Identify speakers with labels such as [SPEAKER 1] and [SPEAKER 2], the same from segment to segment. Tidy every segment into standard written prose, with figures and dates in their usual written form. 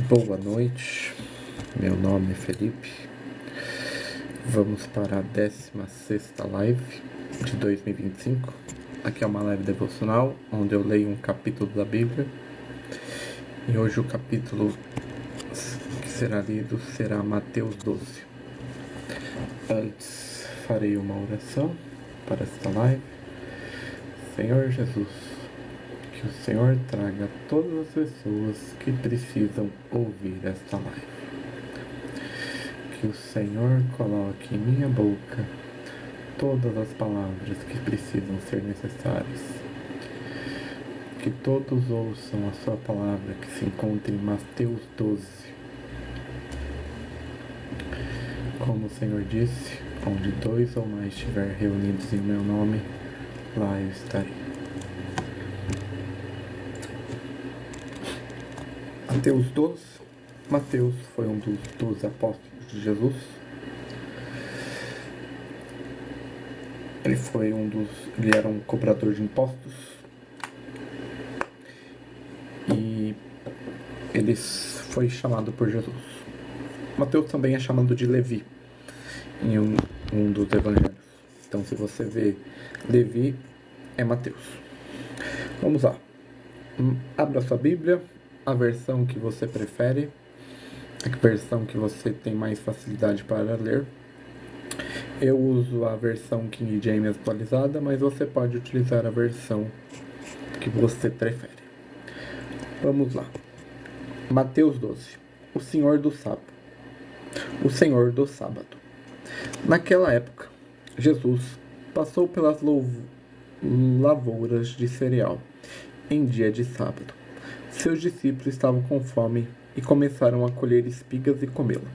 [SPEAKER 1] Boa noite, meu nome é Felipe. Vamos para a 16ª live de 2025. Aqui é uma live devocional onde eu leio um capítulo da Bíblia. E hoje o capítulo que será lido será Mateus 12. Antes farei uma oração para esta live. Senhor Jesus, que o Senhor traga todas as pessoas que precisam ouvir esta live. Que o Senhor coloque em minha boca todas as palavras que precisam ser necessárias. Que todos ouçam a sua palavra que se encontra em Mateus 12. Como o Senhor disse, onde 2 ou mais estiver reunidos em meu nome, lá eu estarei. Mateus 12. Mateus foi um dos 12 apóstolos de Jesus. Ele era um cobrador de impostos. E ele foi chamado por Jesus. Mateus também é chamado de Levi em um dos evangelhos. Então, se você vê Levi, é Mateus. Vamos lá. Abra sua Bíblia, a versão que você prefere, a versão que você tem mais facilidade para ler. Eu uso a versão King James atualizada, mas você pode utilizar a versão que você prefere. Vamos lá. Mateus 12. O Senhor do Sábado. Naquela época, Jesus passou pelas lavouras de cereal em dia de sábado. Seus discípulos estavam com fome e começaram a colher espigas e comê-la.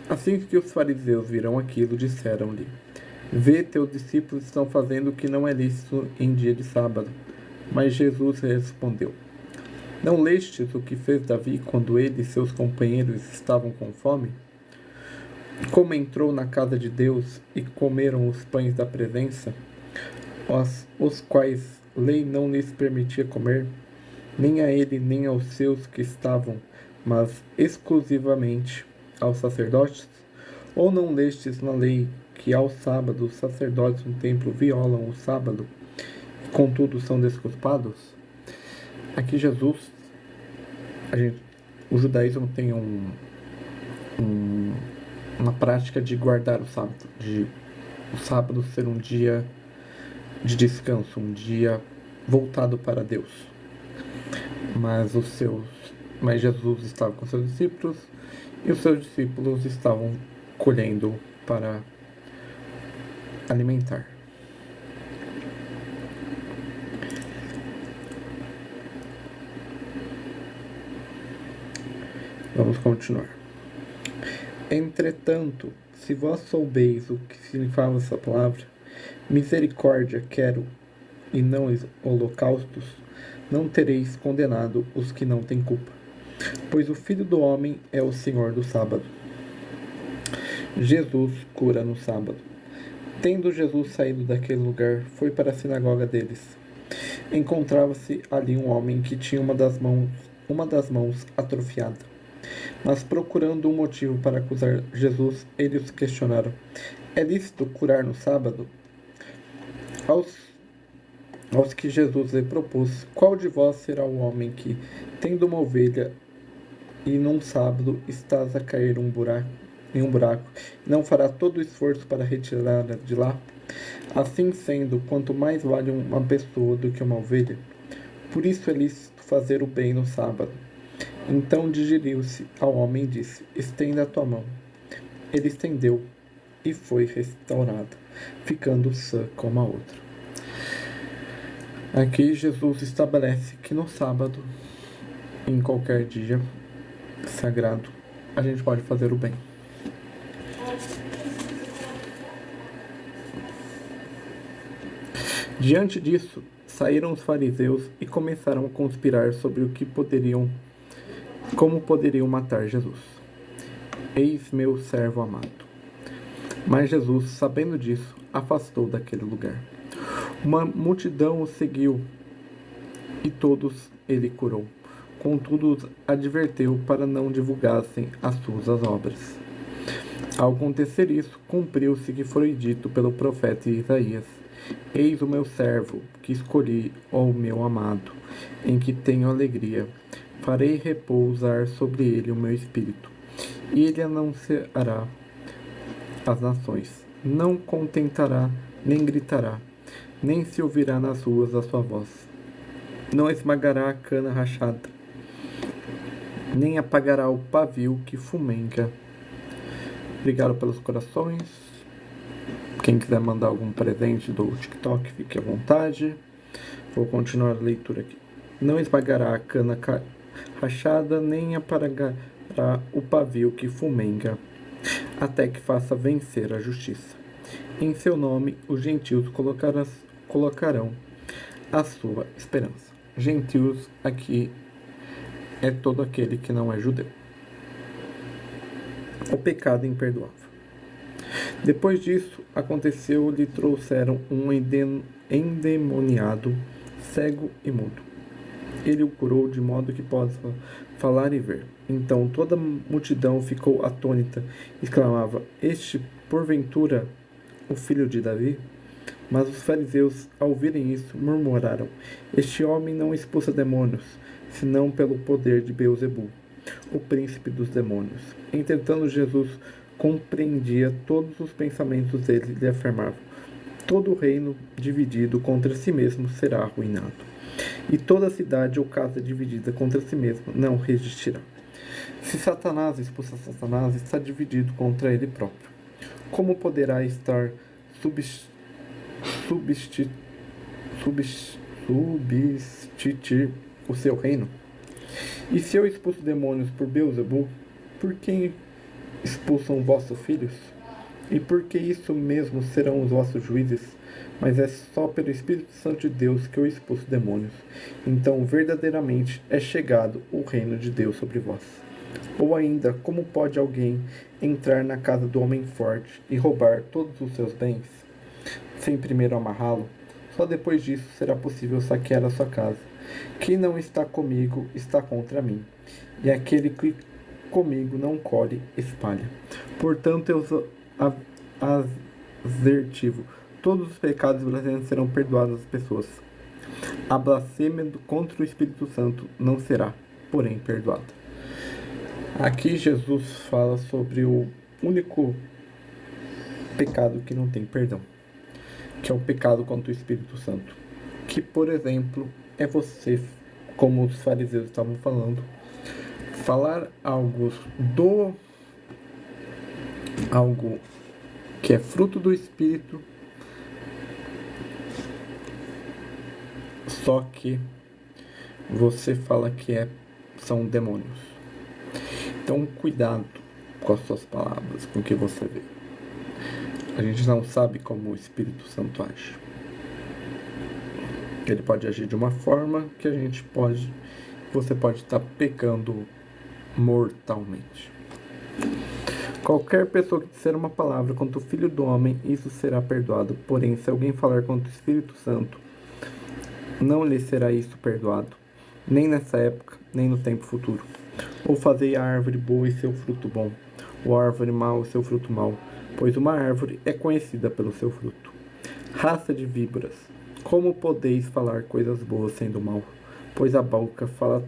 [SPEAKER 1] Assim que os fariseus viram aquilo, disseram-lhe: Vê, teus discípulos estão fazendo o que não é lícito em dia de sábado. Mas Jesus respondeu: Não lestes o que fez Davi quando ele e seus companheiros estavam com fome? Como entrou na casa de Deus e comeram os pães da presença, os quais lei não lhes permitia comer, nem a ele nem aos seus que estavam, mas exclusivamente aos sacerdotes? Ou não lestes na lei que ao sábado os sacerdotes no templo violam o sábado e contudo são desculpados? Aqui Jesus, o judaísmo tem uma prática de guardar o sábado, de o sábado ser um dia de descanso, um dia voltado para Deus. Mas Jesus estava com seus discípulos e os seus discípulos estavam colhendo para alimentar. Vamos continuar. Entretanto, se vós soubeis o que significava essa palavra, misericórdia quero e não holocaustos, não tereis condenado os que não têm culpa, pois o Filho do Homem é o Senhor do sábado. Jesus cura no sábado. Tendo Jesus saído daquele lugar, foi para a sinagoga deles. Encontrava-se ali um homem que tinha uma das mãos atrofiada. Mas procurando um motivo para acusar Jesus, eles questionaram: É lícito curar no sábado? Aos que Jesus lhe propôs: Qual de vós será o homem que, tendo uma ovelha e num sábado estás a cair em um buraco, não fará todo o esforço para retirá-la de lá? Assim sendo, quanto mais vale uma pessoa do que uma ovelha? Por isso é lícito fazer o bem no sábado. Então dirigiu-se ao homem e disse: Estenda a tua mão. Ele estendeu e foi restaurada, ficando sã como a outra. Aqui Jesus estabelece que no sábado, em qualquer dia sagrado, a gente pode fazer o bem. Diante disso, saíram os fariseus e começaram a conspirar sobre como poderiam matar Jesus. Eis meu servo amado. Mas Jesus, sabendo disso, afastou daquele lugar. Uma multidão o seguiu e todos ele curou, contudo os adverteu para não divulgassem as suas obras. Ao acontecer isso, cumpriu-se que foi dito pelo profeta Isaías: Eis o meu servo, que escolhi, ó meu amado, em que tenho alegria. Farei repousar sobre ele o meu espírito, e ele anunciará às nações. Não contentará, nem gritará, nem se ouvirá nas ruas a sua voz. Não esmagará a cana rachada, nem apagará o pavio que fumenga. Obrigado pelos corações. Quem quiser mandar algum presente do TikTok, fique à vontade. Vou continuar a leitura aqui. Não esmagará a cana rachada, nem apagará o pavio que fumenga, até que faça vencer a justiça. Em seu nome, os gentios colocarão a sua esperança. Gentios aqui é todo aquele que não é judeu. O pecado imperdoável. Depois disso, aconteceu, lhe trouxeram um endemoniado, cego e mudo. Ele o curou de modo que possa falar e ver. Então toda a multidão ficou atônita e exclamava: Este, porventura, o filho de Davi? Mas os fariseus, ao verem isso, murmuraram: Este homem não expulsa demônios, senão pelo poder de Beelzebul, o príncipe dos demônios. Entretanto, Jesus compreendia todos os pensamentos deles e lhe afirmava: Todo reino dividido contra si mesmo será arruinado, e toda cidade ou casa dividida contra si mesma não resistirá. Se Satanás expulsa Satanás, está dividido contra ele próprio. Como poderá estar substituir o seu reino? E se eu expulso demônios por Beelzebul, por quem expulsam vossos filhos? E porque isso mesmo serão os vossos juízes? Mas é só pelo Espírito Santo de Deus que eu expulso demônios. Então verdadeiramente é chegado o reino de Deus sobre vós. Ou ainda, como pode alguém entrar na casa do homem forte e roubar todos os seus bens, sem primeiro amarrá-lo? Só depois disso será possível saquear a sua casa. Quem não está comigo está contra mim, e aquele que comigo não colhe, espalha. Portanto, eu assertivo: todos os pecados brasileiros serão perdoados às pessoas. A blasfêmia contra o Espírito Santo não será, porém, perdoada. Aqui Jesus fala sobre o único pecado que não tem perdão, que é o pecado contra o Espírito Santo. Que, por exemplo, é você, como os fariseus estavam falando, falar algo que é fruto do Espírito, só que você fala que são demônios. Então, cuidado com as suas palavras, com o que você vê. A gente não sabe como o Espírito Santo age. Ele pode agir de uma forma que você pode estar pecando mortalmente. Qualquer pessoa que disser uma palavra contra o Filho do Homem, isso será perdoado. Porém, se alguém falar contra o Espírito Santo, não lhe será isso perdoado, nem nessa época, nem no tempo futuro. Ou fazei a árvore boa e seu fruto bom, ou a árvore mau e seu fruto mau, pois uma árvore é conhecida pelo seu fruto. Raça de víboras, como podeis falar coisas boas sendo mau? Pois a boca fala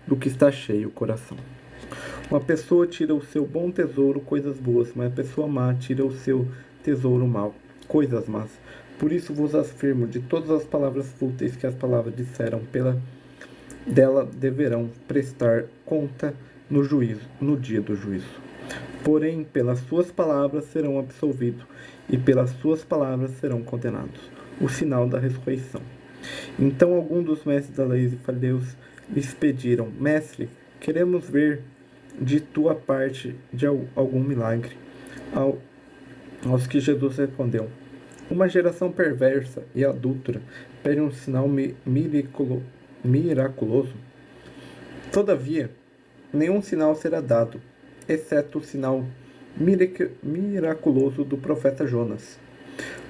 [SPEAKER 1] do que está cheio o coração. Uma pessoa tira o seu bom tesouro, coisas boas, mas a pessoa má tira o seu tesouro mau, coisas más. Por isso vos afirmo, de todas as palavras fúteis que as palavras disseram, dela deverão prestar conta no juízo, no dia do juízo. Porém, pelas suas palavras serão absolvidos, e pelas suas palavras serão condenados. O sinal da ressurreição. Então alguns dos mestres da lei e fariseus lhes pediram: Mestre, queremos ver de tua parte de algum milagre. Aos que Jesus respondeu: Uma geração perversa e adúltera pede um sinal miraculoso. Todavia, nenhum sinal será dado, exceto o sinal miraculoso do profeta Jonas.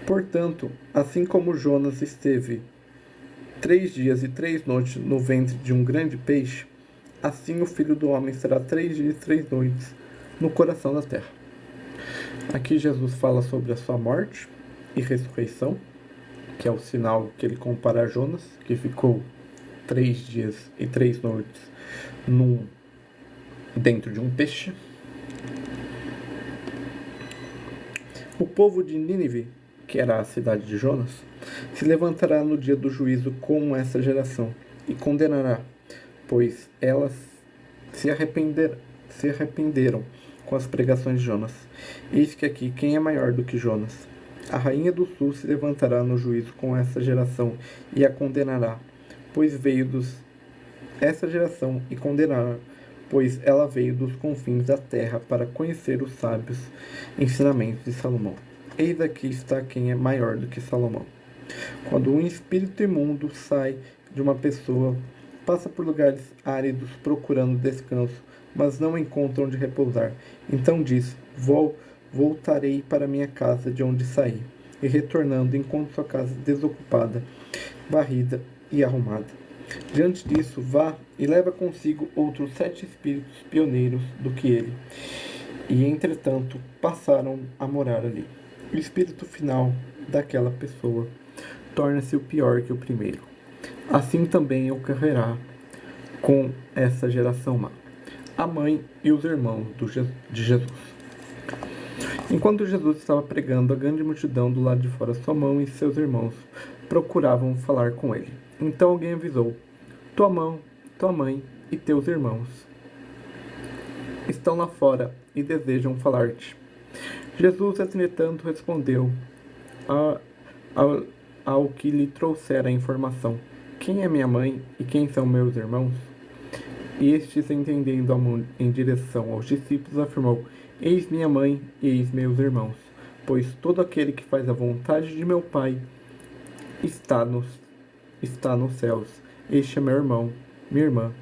[SPEAKER 1] Portanto, assim como Jonas esteve 3 dias e 3 noites no ventre de um grande peixe, assim o Filho do Homem será 3 dias e 3 noites no coração da terra. Aqui Jesus fala sobre a sua morte e ressurreição, que é o sinal que ele compara a Jonas, que ficou 3 dias e 3 noites dentro de um peixe. O povo de Nínive, que era a cidade de Jonas, se levantará no dia do juízo com essa geração e condenará, pois elas se arrependeram com as pregações de Jonas. Eis que aqui quem é maior do que Jonas? A rainha do sul se levantará no juízo com essa geração e a condenará, pois essa geração e condenará, pois ela veio dos confins da terra para conhecer os sábios ensinamentos de Salomão. Eis aqui está quem é maior do que Salomão. Quando um espírito imundo sai de uma pessoa, passa por lugares áridos procurando descanso, mas não encontra onde repousar. Então diz: voltarei para minha casa de onde saí. E retornando, encontra sua casa desocupada, varrida e arrumada. Diante disso, vá e leva consigo outros 7 espíritos pioneiros do que ele. E, entretanto, passaram a morar ali. O espírito final daquela pessoa torna-se o pior que o primeiro. Assim também ocorrerá com essa geração má. A mãe e os irmãos de Jesus. Enquanto Jesus estava pregando, a grande multidão do lado de fora, sua mãe e seus irmãos procuravam falar com ele. Então alguém avisou: tua mãe e teus irmãos estão lá fora e desejam falar-te. Jesus, entretanto, respondeu ao que lhe trouxera a informação: quem é minha mãe e quem são meus irmãos? E estes, entendendo a mão em direção aos discípulos, afirmou: eis minha mãe e eis meus irmãos, pois todo aquele que faz a vontade de meu Pai está nos céus. Este é meu irmão, minha irmã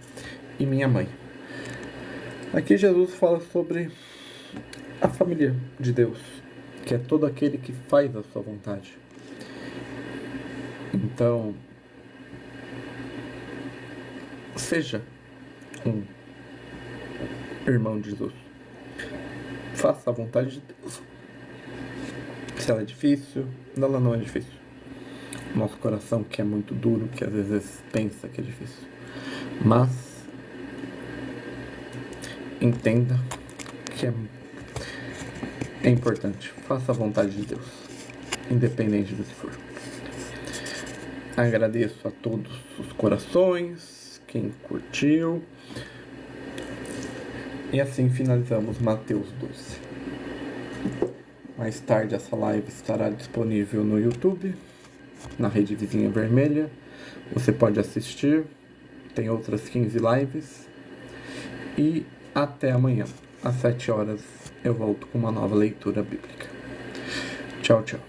[SPEAKER 1] e minha mãe. Aqui Jesus fala sobre a família de Deus, que é todo aquele que faz a sua vontade. Então, seja um irmão de Jesus. Faça a vontade de Deus. Se ela é difícil, ela não é difícil. Nosso coração, que é muito duro, que às vezes pensa que é difícil. Mas entenda que é importante. Faça a vontade de Deus, independente do que for. Agradeço a todos os corações, quem curtiu. E assim finalizamos Mateus 12. Mais tarde essa live estará disponível no YouTube, na Rede Vizinha Vermelha. Você pode assistir. Tem outras 15 lives. E até amanhã, às 7 horas, eu volto com uma nova leitura bíblica. Tchau, tchau.